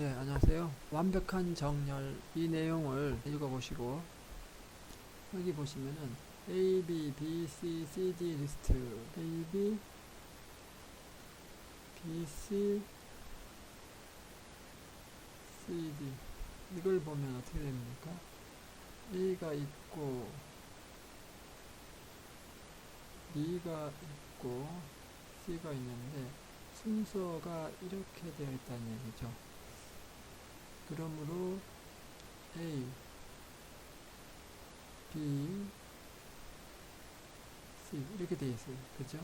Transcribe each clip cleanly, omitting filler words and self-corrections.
네, 안녕하세요. 완벽한 정렬 이 내용을 읽어보시고 여기 보시면은 A, B, B, C, C, D 리스트 A, B, B, C, C, D 이걸 보면 어떻게 됩니까? A가 있고 B가 있고 C가 있는데 순서가 이렇게 되어 있다는 얘기죠. 그러므로 A, B, C 이렇게 되어 있어요. 그죠?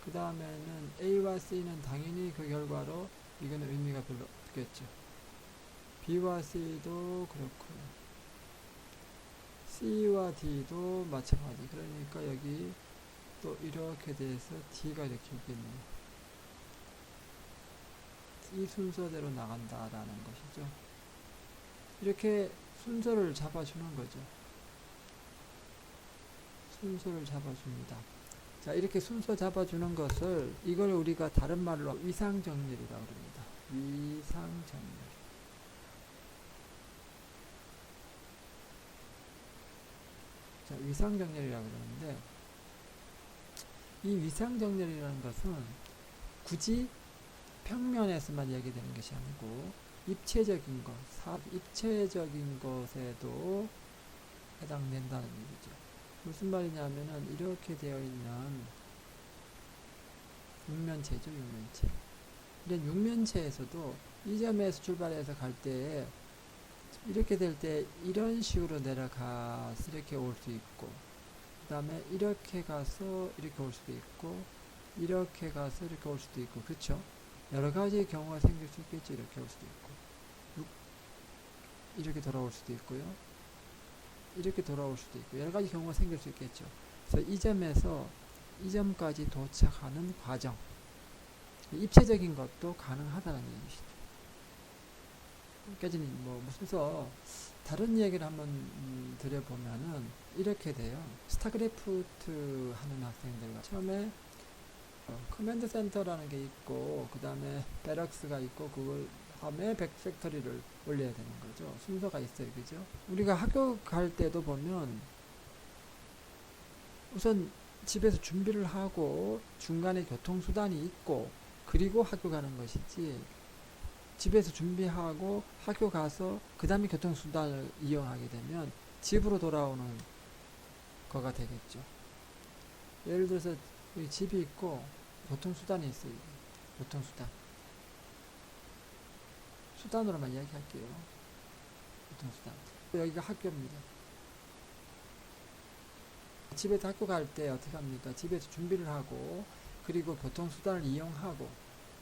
그 다음에는 A와 C는 당연히 그 결과로 이거는 의미가 별로 없겠죠. B와 C도 그렇고요. C와 D도 마찬가지. 그러니까 여기 또 이렇게 돼서 D가 이렇게 있겠네요. 이 순서대로 나간다라는 것이죠. 이렇게 순서를 잡아주는 거죠. 순서를 잡아줍니다. 자, 이렇게 순서 잡아주는 것을 이걸 우리가 다른 말로 위상정렬이라고 합니다. 위상정렬. 자, 위상정렬이라고 그러는데 이 위상정렬이라는 것은 굳이 평면에서만 얘기되는 것이 아니고 입체적인 것, 입체적인 것에도 해당된다는 얘기죠. 무슨 말이냐면은 이렇게 되어 있는 육면체죠, 육면체. 이런 육면체에서도 이 점에서 출발해서 갈 때에 이렇게 될 때 이런 식으로 내려가서 이렇게 올 수 있고, 그 다음에 이렇게 가서 이렇게 올 수도 있고, 이렇게 가서 이렇게 올 수도 있고, 그쵸? 여러 가지 경우가 생길 수 있겠죠. 이렇게 올 수도 있고, 이렇게 돌아올 수도 있고요. 이렇게 돌아올 수도 있고, 여러 가지 경우가 생길 수 있겠죠. 그래서 이 점에서 이 점까지 도착하는 과정, 입체적인 것도 가능하다는 얘기시죠. 여기까지는 뭐 무슨 다른 얘기를 한번 드려보면은 이렇게 돼요. 스타크래프트 하는 학생들 처음에 커맨드 센터라는 게 있고 그 다음에 베럭스가 있고 그걸 다음에 팩토리를 올려야 되는 거죠. 순서가 있어요. 그죠? 우리가 학교 갈 때도 보면 우선 집에서 준비를 하고 중간에 교통수단이 있고 그리고 학교 가는 것이지, 집에서 준비하고 학교 가서 그 다음에 교통수단을 이용하게 되면 집으로 돌아오는 거가 되겠죠. 예를 들어서 여기 집이 있고 교통수단이 있어요. 교통수단. 수단으로만 이야기할게요. 교통수단. 여기가 학교입니다. 집에서 학교 갈 때 어떻게 합니까? 집에서 준비를 하고 그리고 교통수단을 이용하고,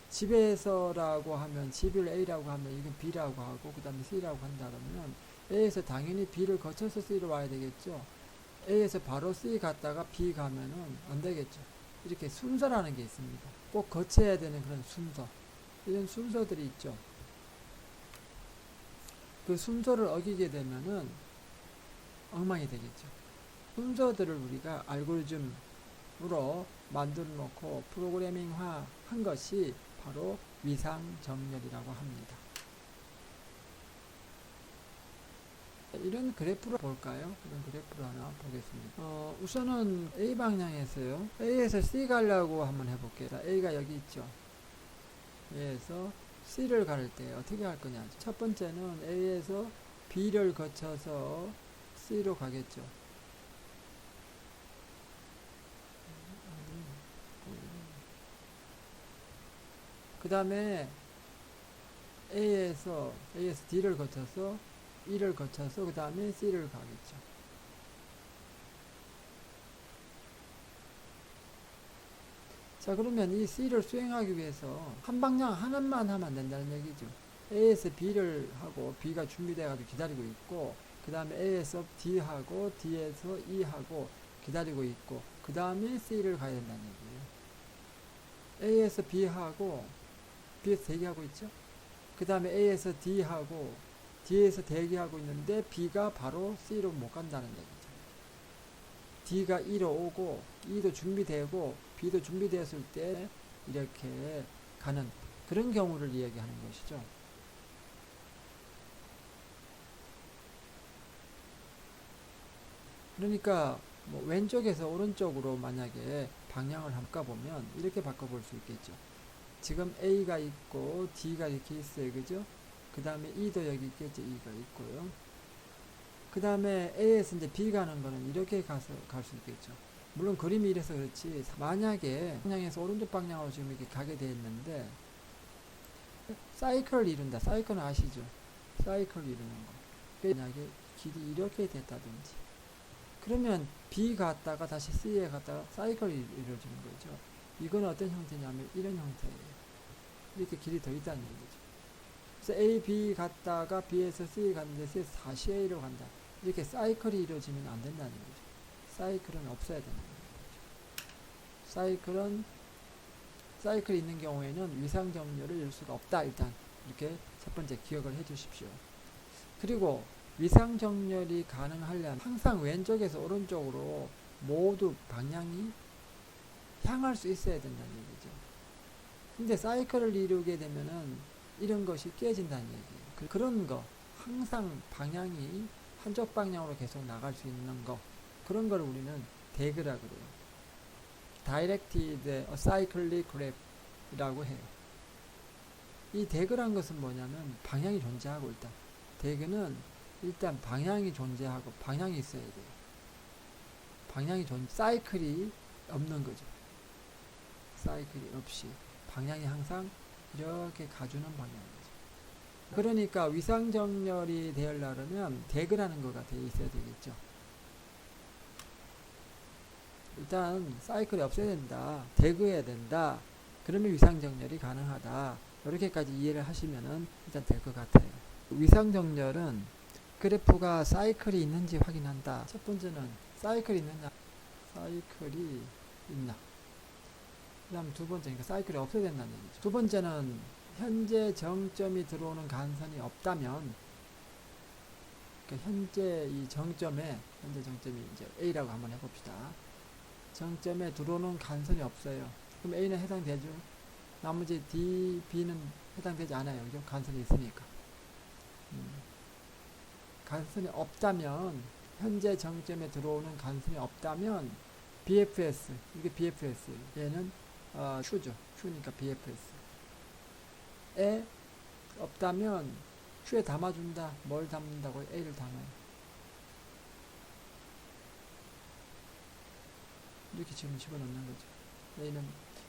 집에서라고 하면 집을 A라고 하면 이건 B라고 하고 그 다음에 C라고 한다 그러면 A에서 당연히 B를 거쳐서 C로 와야 되겠죠. A에서 바로 C 갔다가 B 가면은 안 되겠죠. 이렇게 순서라는 게 있습니다. 꼭 거쳐야 되는 그런 순서, 이런 순서들이 있죠. 그 순서를 어기게 되면은 엉망이 되겠죠. 순서들을 우리가 알고리즘으로 만들어 놓고 프로그래밍화 한 것이 바로 위상정렬이라고 합니다. 이런 그래프를 볼까요? 이런 그래프를 하나 보겠습니다. 우선은 A 방향에서요. A에서 C 가려고 한번 해볼게요. 자, A가 여기 있죠. A에서 C를 갈 때 어떻게 할 거냐. 첫 번째는 A에서 B를 거쳐서 C로 가겠죠. 그 다음에 A에서 D를 거쳐서 E를 거쳐서 그 다음에 C를 가겠죠. 자, 그러면 이 C를 수행하기 위해서 한 방향 하나만 하면 안 된다는 얘기죠. A에서 B를 하고 B가 준비돼가지고 기다리고 있고, 그 다음에 A에서 D하고 D에서 E하고 기다리고 있고, 그 다음에 C를 가야 된다는 얘기예요. A에서 B하고 B에서 대기하고 있죠. 그 다음에 A에서 D하고 D에서 대기하고 있는데 B가 바로 C로 못 간다는 얘기죠. D가 E로 오고 E도 준비되고 B도 준비되었을 때 이렇게 가는 그런 경우를 이야기하는 것이죠. 그러니까 뭐 왼쪽에서 오른쪽으로 만약에 방향을 바꿔보면 이렇게 바꿔볼 수 있겠죠. 지금 A가 있고 D가 이렇게 있어요. 그죠? 그 다음에 E도 여기 있겠죠. E가 있고요. 그 다음에 A에서 이제 B 가는 거는 이렇게 가서 갈 수 있겠죠. 물론 그림이 이래서 그렇지, 만약에 방향에서 오른쪽 방향으로 지금 이렇게 가게 돼 있는데 사이클을 이룬다. 사이클은 아시죠? 사이클을 이루는 거. 만약에 길이 이렇게 됐다든지 그러면 B 갔다가 다시 C에 갔다가 사이클이 이루어지는 거죠. 이건 어떤 형태냐면 이런 형태예요. 이렇게 길이 더 있다는 얘기죠. 그래서 A, B 갔다가 B에서 C 갔는데 C에서 다시 A로 간다. 이렇게 사이클이 이루어지면 안 된다는 거죠. 사이클은 없어야 된다는 거죠. 사이클이 있는 경우에는 위상정렬을 이룰 수가 없다. 일단 이렇게 첫 번째 기억을 해 주십시오. 그리고 위상정렬이 가능하려면 항상 왼쪽에서 오른쪽으로 모두 방향이 향할 수 있어야 된다는 얘기죠. 근데 사이클을 이루게 되면은 이런 것이 깨진다는 얘기예요. 그런 거, 항상 방향이 한쪽 방향으로 계속 나갈 수 있는 거, 그런 걸 우리는 대그라 그래요. Directed Acyclic Graph이라고 해요. 이 대그란 것은 뭐냐면 방향이 존재하고 일단 대그는 일단 방향이 존재하고 방향이 있어야 돼요. 사이클이 없는 거죠. 사이클이 없이 방향이 항상 이렇게 가주는 방향이죠. 그러니까 위상정렬이 되려면 대그라는 거가 돼 있어야 되겠죠. 일단 사이클이 없어야 된다. 대그해야 된다. 그러면 위상정렬이 가능하다. 이렇게까지 이해를 하시면은 일단 될 것 같아요. 위상정렬은 그래프가 사이클이 있는지 확인한다. 첫 번째는 사이클이 있느냐, 사이클이 있나. 그 다음 두 번째니까 사이클이 없어야 된다는 얘기죠. 두 번째는 현재 정점이 들어오는 간선이 없다면, 그러니까 현재 정점이 이제 A라고 한번 해봅시다. 정점에 들어오는 간선이 없어요. 그럼 A는 해당되죠. 나머지 D, B는 해당되지 않아요. 그죠? 간선이 있으니까. 간선이 없다면, 현재 정점에 들어오는 간선이 없다면 BFS, 이게 BFS, 얘는 Q죠. Q니까 BFS에 없다면 Q에 담아준다. 뭘 담는다고? A를 담아요. 이렇게 지금 집어넣는 거죠. A는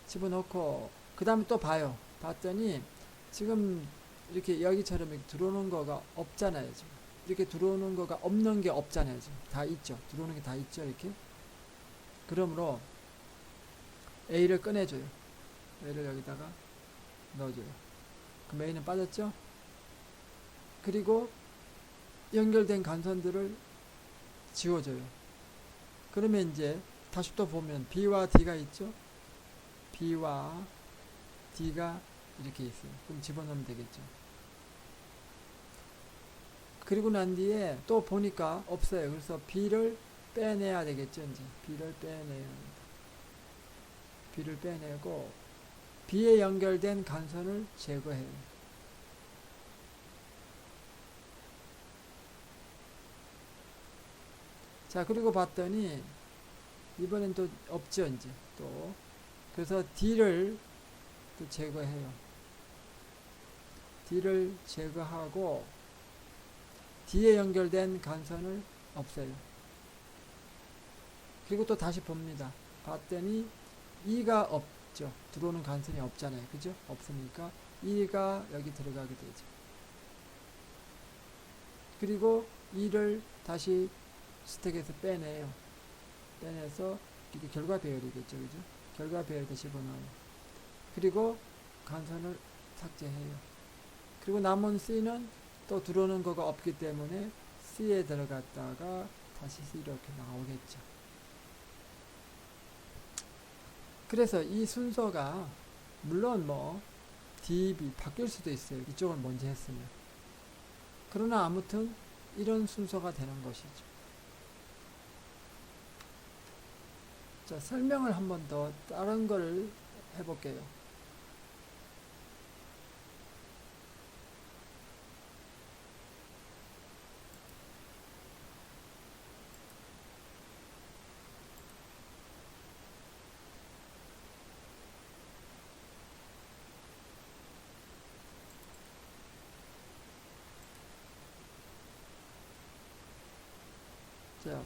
집어넣고 그 다음에 또 봐요. 봤더니 지금 이렇게 여기처럼 이렇게 들어오는 거가 없잖아요. 지금 이렇게 들어오는 거가 없는 게 없잖아요. 지금 다 있죠. 들어오는 게 다 있죠. 이렇게. 그러므로 A를 꺼내줘요. A를 여기다가 넣어줘요. 그럼 A는 빠졌죠? 그리고 연결된 간선들을 지워줘요. 그러면 이제 다시 또 보면 B와 D가 있죠? B와 D가 이렇게 있어요. 그럼 집어넣으면 되겠죠. 그리고 난 뒤에 또 보니까 없어요. 그래서 B를 빼내야 되겠죠. 이제 B를 빼내야 합니다. B를 빼내고 B에 연결된 간선을 제거해요. 자, 그리고 봤더니 이번엔 또 없죠. 이제 또 그래서 D를 또 제거해요. D를 제거하고 D에 연결된 간선을 없애요. 그리고 또 다시 봅니다. 봤더니 E가 없죠. 들어오는 간선이 없잖아요. 그죠? 없으니까 E가 여기 들어가게 되죠. 그리고 E를 다시 스택에서 빼내요. 빼내서 이게 결과 배열이겠죠. 그죠? 결과 배열도 집어넣어요. 그리고 간선을 삭제해요. 그리고 남은 C는 또 들어오는 거가 없기 때문에 C에 들어갔다가 다시 C 이렇게 나오겠죠. 그래서 이 순서가 물론 뭐 D, B 바뀔 수도 있어요. 이쪽을 먼저 했으면. 그러나 아무튼 이런 순서가 되는 것이죠. 자, 설명을 한 번 더 다른 걸 해볼게요. 자,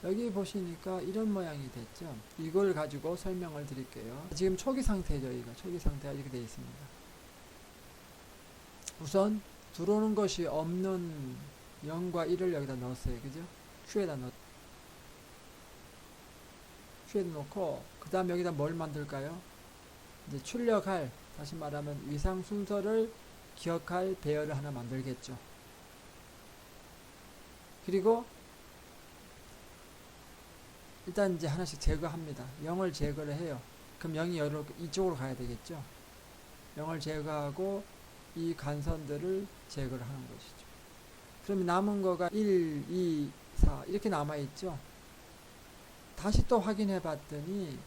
여기 보시니까 이런 모양이 됐죠. 이걸 가지고 설명을 드릴게요. 지금 초기 상태죠. 이거 초기 상태가 이렇게 되어 있습니다. 우선 들어오는 것이 없는 0과 1을 여기다 넣었어요. 그죠? Q에다 넣고 그 다음 여기다 뭘 만들까요? 이제 출력할, 다시 말하면 위상 순서를 기억할 배열을 하나 만들겠죠. 그리고 일단 이제 하나씩 제거합니다. 0을 제거를 해요. 그럼 0이 이쪽으로 가야 되겠죠. 0을 제거하고 이 간선들을 제거를 하는 것이죠. 그럼 남은 거가 1, 2, 4 이렇게 남아있죠. 다시 또 확인해 봤더니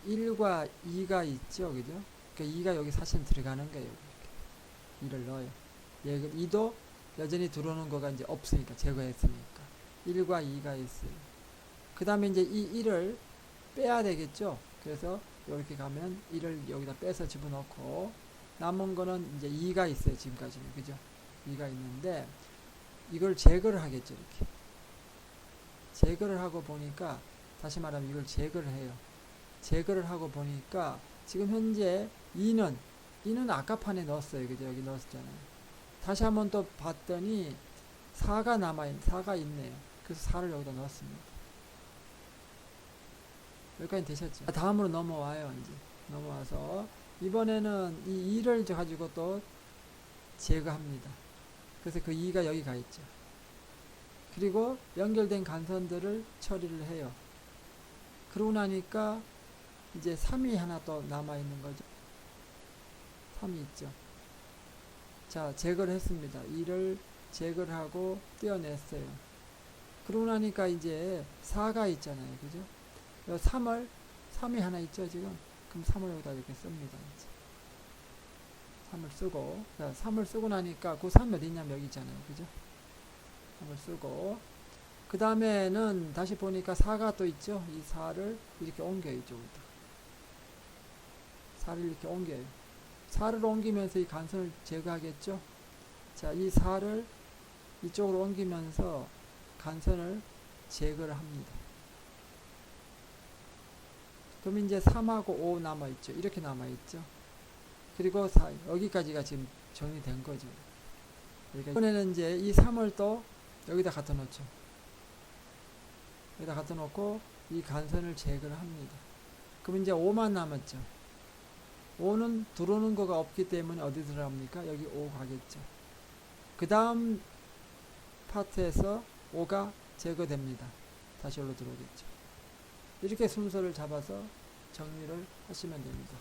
1과 2가 있죠. 그죠? 그러니까 2가 여기 사실 들어가는 거예요. 이렇게 2를 넣어요. 2도 여전히 들어오는 거가 이제 없으니까, 제거했으니까 1과 2가 있어요. 그 다음에 이제 이 1을 빼야 되겠죠. 그래서 이렇게 가면 1을 여기다 빼서 집어넣고 남은 거는 이제 2가 있어요. 지금까지는. 그죠? 2가 있는데 이걸 제거를 하겠죠. 이렇게 제거를 하고 보니까, 다시 말하면 이걸 제거를 해요. 제거를 하고 보니까 지금 현재 2는 아까 판에 넣었어요. 그죠? 여기 넣었잖아요. 다시 한번 또 봤더니 4가 있네요. 그래서 4를 여기다 넣었습니다. 여기까지 되셨죠? 다음으로 넘어와요. 이제 넘어와서 이번에는 이 2를 가지고 또 제거합니다. 그래서 그 2가 여기 가 있죠. 그리고 연결된 간선들을 처리를 해요. 그러고 나니까 이제 3이 하나 또 남아있는 거죠. 3이 있죠. 자, 제거를 했습니다. 2를 제거를 하고 떼어냈어요. 그러고 나니까 이제 4가 있잖아요. 그죠? 3이 하나 있죠, 지금? 그럼 3을 여기다 이렇게 씁니다. 이제. 3을 쓰고, 자, 3을 쓰고 나니까 그 3이 어디 있냐면 여기 있잖아요. 그죠? 3을 쓰고, 그 다음에는 다시 보니까 4가 또 있죠? 이 4를 이렇게 옮겨요, 이쪽으로. 4를 이렇게 옮겨요. 4를 옮기면서 이 간선을 제거하겠죠? 자, 이 4를 이쪽으로 옮기면서 간선을 제거를 합니다. 그럼 이제 3하고 5 남아있죠. 이렇게 남아있죠. 그리고 4, 여기까지가 지금 정리된 거죠. 이번에는 이제 이 3을 또 여기다 갖다 놓죠. 여기다 갖다 놓고 이 간선을 제거를 합니다. 그럼 이제 5만 남았죠. 5는 들어오는 거가 없기 때문에 어디 들어갑니까? 여기 5 가겠죠. 그 다음 파트에서 5가 제거됩니다. 다시 여기로 들어오겠죠. 이렇게 순서를 잡아서 정리를 하시면 됩니다.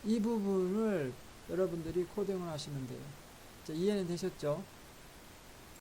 이 부분을 여러분들이 코딩을 하시면 돼요. 자, 이해는 되셨죠?